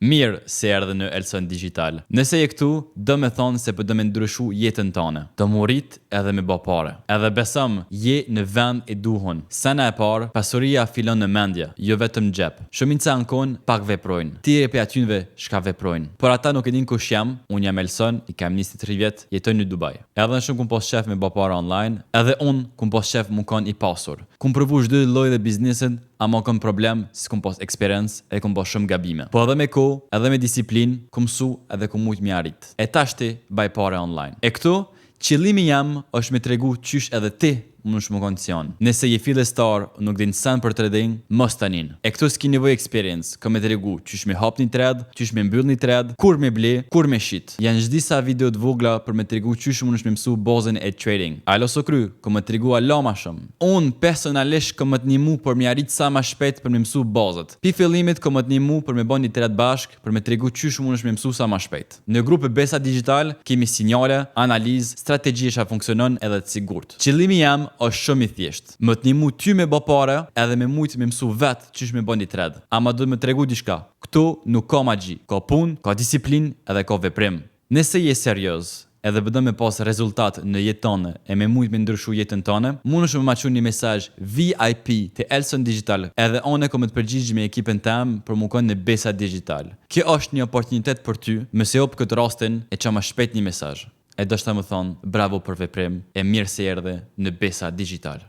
Mirë se erdhe në Elson Digital. Nëse je këtu, do me thonë se do me ndryshu jetën tëne. Do më rrit edhe me bë pare. Edhe besëm, je në vend e duhun. Sena e parë, pasuria filon në mendje, jo vetëm në xhep. Shumica ankon pak veprojnë. Tjerë pe atynve shka veprojnë. Por ata nuk e din kush jam, unë jam Elson, i kam 23 vjet, jetoj në Dubai. Edhe në shumë kum pos shef me bë pare online, edhe unë kum pos shef mu kon i pasur. Kum provu çdo lloj dhe biznesin, ama kom problem si kum pos experience e kum pos shumë gabime. Po edhe me kohë, edhe me disiplinë, kum mësu edhe kum mujt mi arrit. E tashti baj pare online. E këtu, qëllimi jam është me tregu qysh edhe ti mund shmë kondicion. Nëse je fillestar, nuk din sen për trading, mos tanin. E këtu s'ki nevoj experience, ka me tregu qysh me hap një trade, qysh me mbyll një trade, kur me ble, kur me shit. Janë çdisa video të vogla për me tregu qysh mund shmë mësu bazën e trading. Alo so kry, ka me tregu ala ma shumë. Unë personalisht ka me t'nimu për me arrit sa ma shpejt për me mësu bazët. Pi fillimit ka me t'nimu për me bën një trade bashk, për me tregu qysh mund shmë mësu sa ma shpejt. Në grupe Besa Digital kemi sinjale, analizë, strategji që funksionon edhe të sigurt. Qëllimi jam është shumë i thjesht. Më t'nimu ty me bë pare edhe me mujt me mësu vetë qysh me bën një trade. Ama do me tregu diçka. Këtu nuk ka magji, ka punë, ka disiplinë edhe ka veprim. Nëse je serioz edhe bëdo me pas rezultat në jetë tënde e me mujt me ndryshu jetën tënde, mundesh me maqu një mesazh VIP të Elson Digital edhe one kom të përgjigj me ekipën tem për mu kon në Besa Digital. Kjo është një oportunitet për ty, më se hop këtë rastin e qa ma shpejt një mesazh. E do shta më thonë, bravo për veprim, e mirë se erdhe në Besa Digital.